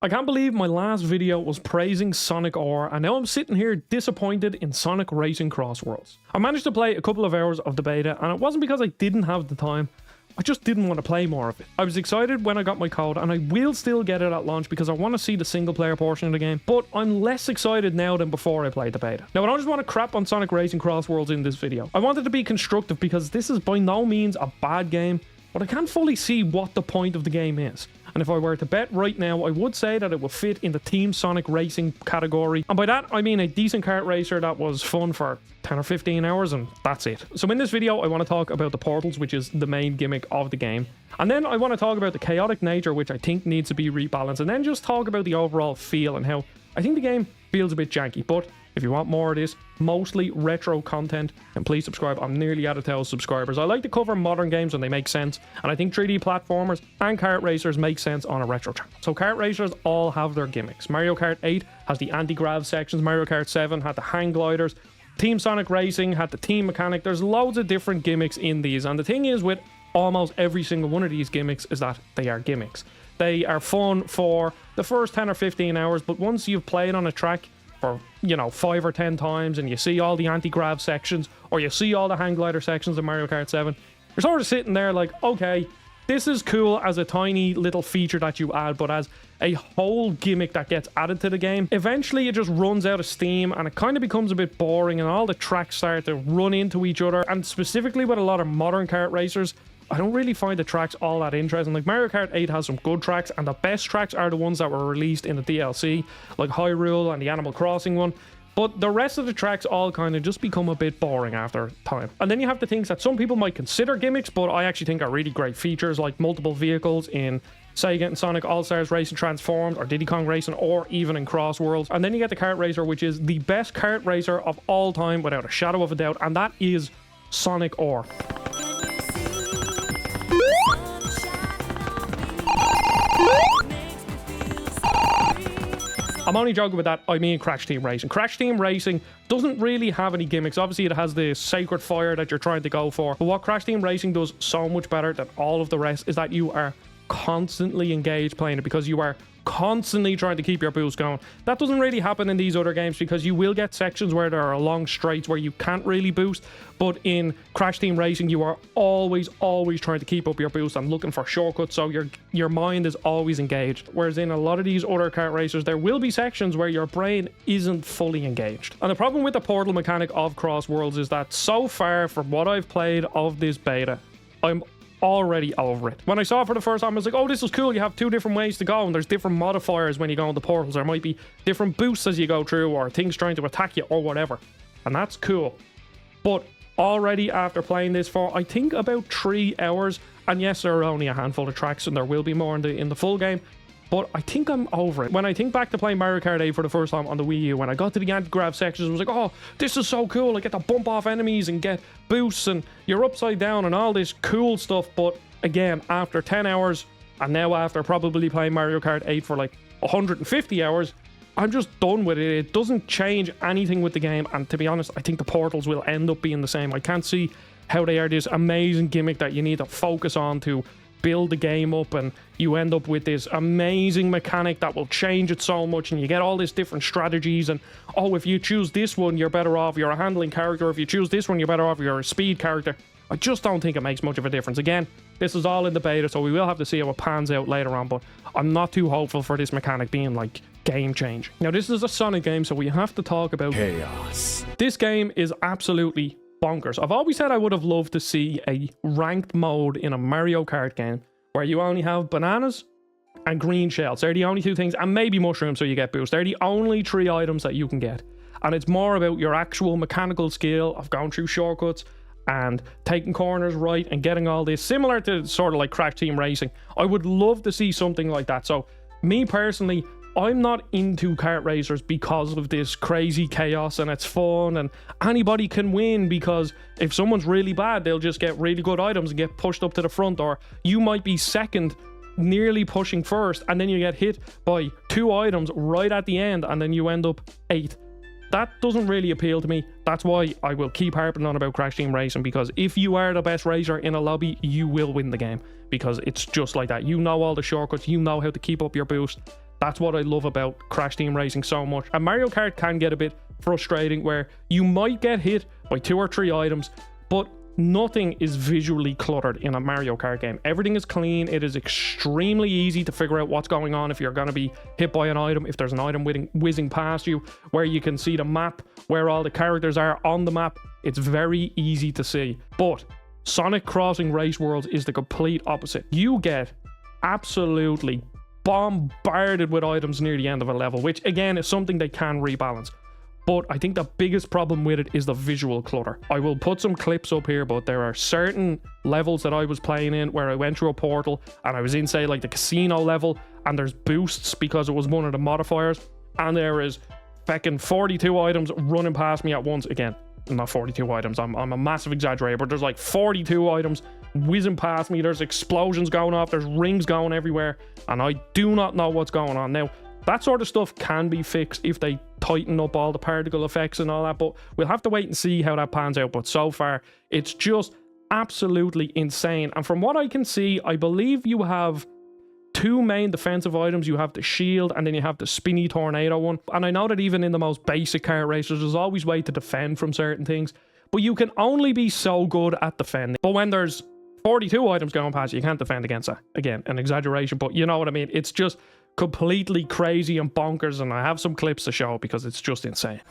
I can't believe my last video was praising Sonic R, and now I'm sitting here disappointed in Sonic Racing Crossworlds. I managed to play a couple of hours of the beta, and it wasn't because I didn't have the time, I just didn't want to play more of it. I was excited when I got my code, and I will still get it at launch because I want to see the single player portion of the game, but I'm less excited now than before I played the beta. Now, I don't just want to crap on Sonic Racing Crossworlds in this video. I wanted to be constructive because this is by no means a bad game, but I can't fully see what the point of the game is. And if I were to bet right now, I would say that it would fit in the Team Sonic Racing category. And by that, I mean a decent kart racer that was fun for 10 or 15 hours, and that's it. So in this video, I want to talk about the portals, which is the main gimmick of the game. And then I want to talk about the chaotic nature, which I think needs to be rebalanced. And then just talk about the overall feel and how I think the game feels a bit janky. But if you want more of this, mostly retro content, then please subscribe. I'm nearly at 1,000 subscribers. I like to cover modern games when they make sense, and I think 3D platformers and kart racers make sense on a retro channel. So kart racers all have their gimmicks. Mario Kart 8 has the anti-grav sections, Mario Kart 7 had the hang gliders, Team Sonic Racing had the team mechanic. There's loads of different gimmicks in these, and the thing is with almost every single one of these gimmicks is that they are gimmicks. They are fun for the first 10 or 15 hours, but once you've played on a track for, you know, 5 or 10 times and you see all the anti-grav sections or you see all the hang glider sections of Mario Kart 7, you're sort of sitting there like, okay, this is cool as a tiny little feature that you add, but as a whole gimmick that gets added to the game, eventually it just runs out of steam and it kind of becomes a bit boring and all the tracks start to run into each other. And specifically with a lot of modern kart racers, I don't really find the tracks all that interesting. Like Mario Kart 8 has some good tracks, and the best tracks are the ones that were released in the DLC, like Hyrule and the Animal Crossing one. But the rest of the tracks all kind of just become a bit boring after time. And then you have the things that some people might consider gimmicks, but I actually think are really great features, like multiple vehicles in Sega and Sonic All-Stars Racing Transformed, or Diddy Kong Racing, or even in Crossworlds. And then you get the kart racer, which is the best kart racer of all time without a shadow of a doubt, and that is Sonic R. I'm only joking with that, I mean Crash Team Racing. Crash Team Racing doesn't really have any gimmicks. Obviously, it has the sacred fire that you're trying to go for. But what Crash Team Racing does so much better than all of the rest is that you are constantly engaged playing it, because you are constantly trying to keep your boost going. That doesn't really happen in these other games, because you will get sections where there are long straights where you can't really boost, but in Crash Team Racing you are always trying to keep up your boost and looking for shortcuts, so your mind is always engaged. Whereas in a lot of these other kart racers, there will be sections where your brain isn't fully engaged. And the problem with the portal mechanic of Crossworlds is that so far from what I've played of this beta, I'm already over it. When I saw it for the first time, I was like, oh, this is cool. You have 2 different ways to go, and there's different modifiers when you go into portals. There might be different boosts as you go through, or things trying to attack you, or whatever. And that's cool. But already after playing this for, I think, about 3 hours, and yes, there are only a handful of tracks, and there will be more in the full game, but I think I'm over it. When I think back to playing Mario Kart 8 for the first time on the Wii U, when I got to the anti-grav sections, I was like, oh, this is so cool. I get to bump off enemies and get boosts, and you're upside down and all this cool stuff. But again, after 10 hours, and now after probably playing Mario Kart 8 for like 150 hours, I'm just done with it. It doesn't change anything with the game, and to be honest, I think the portals will end up being the same. I can't see how they are this amazing gimmick that you need to focus on to build the game up, and you end up with this amazing mechanic that will change it so much, and you get all these different strategies, and oh, if you choose this one, you're better off, you're a handling character. If you choose this one, you're better off, you're a speed character. I just don't think it makes much of a difference. Again, this is all in the beta, so we will have to see how it pans out later on, but I'm not too hopeful for this mechanic being like game changing. Now, this is a Sonic game, so we have to talk about chaos. This game is absolutely bonkers. I've always said I would have loved to see a ranked mode in a Mario Kart game where you only have bananas and green shells. They're the only 2 things, and maybe mushrooms so you get boost. They're the only 3 items that you can get. And it's more about your actual mechanical skill of going through shortcuts and taking corners right and getting all this, similar to sort of like Crash Team Racing. I would love to see something like that. So me personally, I'm not into kart racers because of this crazy chaos, and it's fun and anybody can win, because if someone's really bad, they'll just get really good items and get pushed up to the front, or you might be second, nearly pushing first, and then you get hit by 2 items right at the end, and then you end up 8th. That doesn't really appeal to me. That's why I will keep harping on about Crash Team Racing, because if you are the best racer in a lobby, you will win the game, because it's just like that. You know all the shortcuts, you know how to keep up your boost. That's what I love about Crash Team Racing so much. And Mario Kart can get a bit frustrating where you might get hit by 2 or 3 items, but nothing is visually cluttered in a Mario Kart game. Everything is clean. It is extremely easy to figure out what's going on if you're going to be hit by an item, if there's an item whizzing past you, where you can see the map, where all the characters are on the map. It's very easy to see. But Sonic Crossing Race Worlds is the complete opposite. You get absolutely bombarded with items near the end of a level, which again is something they can rebalance. But I think the biggest problem with it is the visual clutter. I will put some clips up here, but there are certain levels that I was playing in where I went through a portal and I was in, say, like the casino level, and there's boosts because it was one of the modifiers, and there is feckin' 42 items running past me at once. Again, not 42 items, I'm a massive exaggerator, but there's like 42 items whizzing past me. There's explosions going off, there's rings going everywhere, and I do not know what's going on. Now, that sort of stuff can be fixed if they tighten up all the particle effects and all that, but we'll have to wait and see how that pans out. But so far, it's just absolutely insane. And from what I can see, I believe you have 2 main defensive items. You have the shield, and then you have the spinny tornado one. And I know that even in the most basic kart racers, there's always a way to defend from certain things, but you can only be so good at defending. But when there's 42 items going past you can't defend against that. Again, an exaggeration, but you know what I mean. It's just completely crazy and bonkers, and I have some clips to show because it's just insane.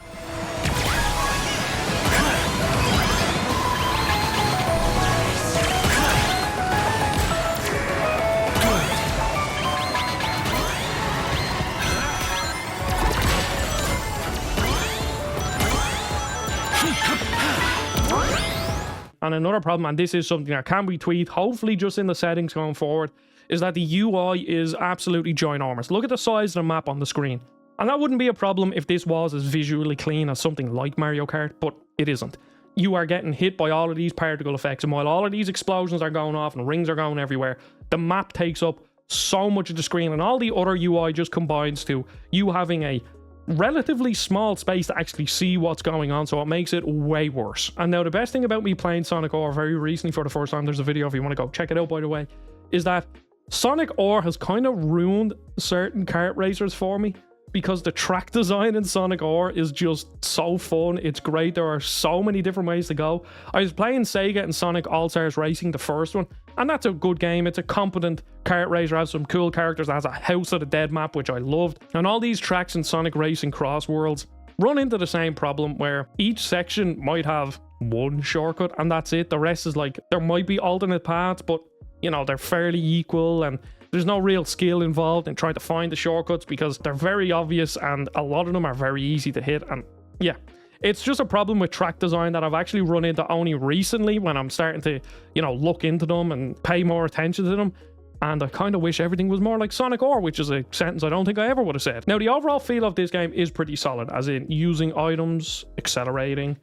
And another problem, and this is something that can be tweaked, hopefully just in the settings going forward, is that the UI is absolutely ginormous. Look at the size of the map on the screen. And that wouldn't be a problem if this was as visually clean as something like Mario Kart, but it isn't. You are getting hit by all of these particle effects, and while all of these explosions are going off and rings are going everywhere, the map takes up so much of the screen, and all the other UI just combines to you having a relatively small space to actually see what's going on, so it makes it way worse. And now the best thing about me playing Sonic R very recently for the first time, there's a video if you want to go check it out by the way, is that Sonic R has kind of ruined certain kart racers for me, because the track design in Sonic R is just so fun. It's great. There are so many different ways to go. I was playing Sega and Sonic All-Stars Racing, the first one, and that's a good game. It's a competent kart racer, has some cool characters, it has a House of the Dead map, which I loved. And all these tracks in Sonic Racing Crossworlds run into the same problem where each section might have one shortcut and that's it. The rest is like, there might be alternate paths, but you know, they're fairly equal, and there's no real skill involved in trying to find the shortcuts because they're very obvious and a lot of them are very easy to hit. And yeah, it's just a problem with track design that I've actually run into only recently when I'm starting to, you know, look into them and pay more attention to them. And I kind of wish everything was more like Sonic R, which is a sentence I don't think I ever would have said. Now, the overall feel of this game is pretty solid, as in using items, accelerating,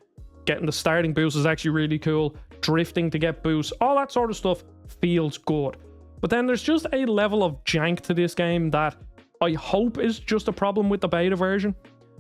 getting the starting boost is actually really cool, drifting to get boosts, all that sort of stuff feels good. But then there's just a level of jank to this game that I hope is just a problem with the beta version.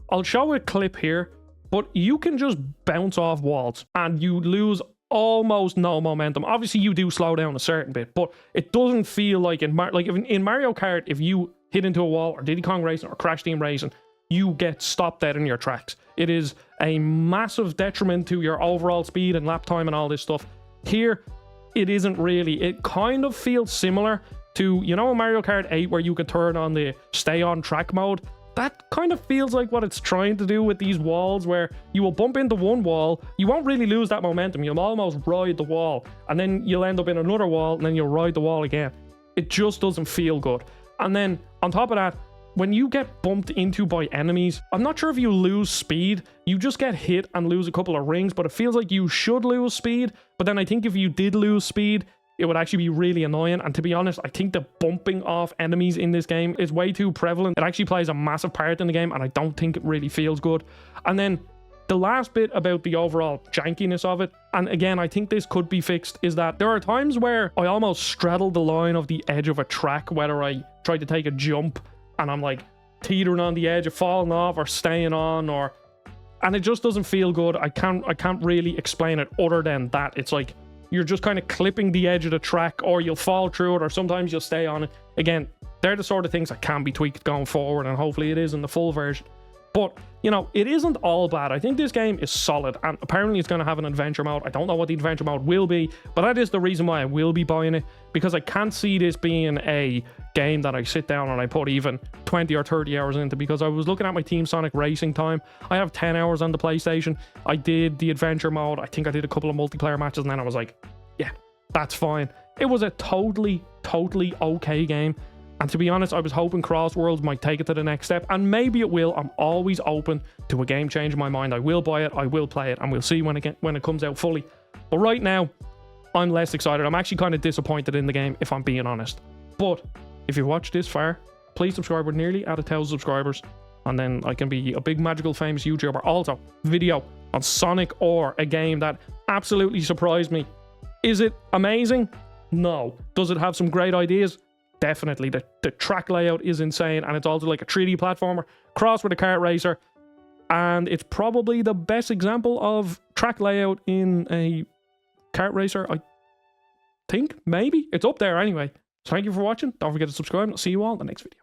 I'll show a clip here, but you can just bounce off walls and you lose almost no momentum. Obviously, you do slow down a certain bit, but it doesn't feel like in Mario Kart, if you hit into a wall, or Diddy Kong Racing or Crash Team Racing, you get stopped dead in your tracks. It is a massive detriment to your overall speed and lap time and all this stuff. Here, it isn't really. It kind of feels similar to, you know, Mario Kart 8 where you could turn on the stay on track mode. That kind of feels like what it's trying to do with these walls, where you will bump into one wall, you won't really lose that momentum, you'll almost ride the wall, and then you'll end up in another wall, and then you'll ride the wall again. It just doesn't feel good. And then on top of that, when you get bumped into by enemies, I'm not sure if you lose speed, you just get hit and lose a couple of rings, but it feels like you should lose speed. But then I think if you did lose speed, it would actually be really annoying. And to be honest, I think the bumping off enemies in this game is way too prevalent. It actually plays a massive part in the game, and I don't think it really feels good. And then the last bit about the overall jankiness of it, and again, I think this could be fixed, is that there are times where I almost straddle the line of the edge of a track, whether I try to take a jump and I'm like teetering on the edge of falling off or staying on, and it just doesn't feel good. I can't really explain it other than that. It's like you're just kind of clipping the edge of the track, or you'll fall through it, or sometimes you'll stay on it. Again, They're the sort of things that can be tweaked going forward, and hopefully it is in the full version. But, you know, it isn't all bad. I think this game is solid, and apparently it's going to have an adventure mode. I don't know what the adventure mode will be, but that is the reason why I will be buying it, because I can't see this being a game that I sit down and I put even 20 or 30 hours into, because I was looking at my Team Sonic racing time. I have 10 hours on the PlayStation. I did the adventure mode. I think I did a couple of multiplayer matches, and then I was like, yeah, that's fine. It was a totally okay game. And to be honest, I was hoping Crossworlds might take it to the next step, and maybe it will. I'm always open to a game change in my mind. I will buy it, I will play it, and we'll see when it comes out fully. But right now, I'm less excited. I'm actually kind of disappointed in the game, if I'm being honest. But if you've watched this far, please subscribe. We're nearly at 1,000 subscribers, and then I can be a big, magical, famous YouTuber. Also, video on Sonic, or a game that absolutely surprised me. Is it amazing? No. Does it have some great ideas? Definitely. The track layout is insane, and it's also like a 3D platformer crossed with a kart racer, and it's probably the best example of track layout in a kart racer, I think. Maybe it's up there anyway. So thank you for watching. Don't forget to subscribe, and I'll see you all in the next video.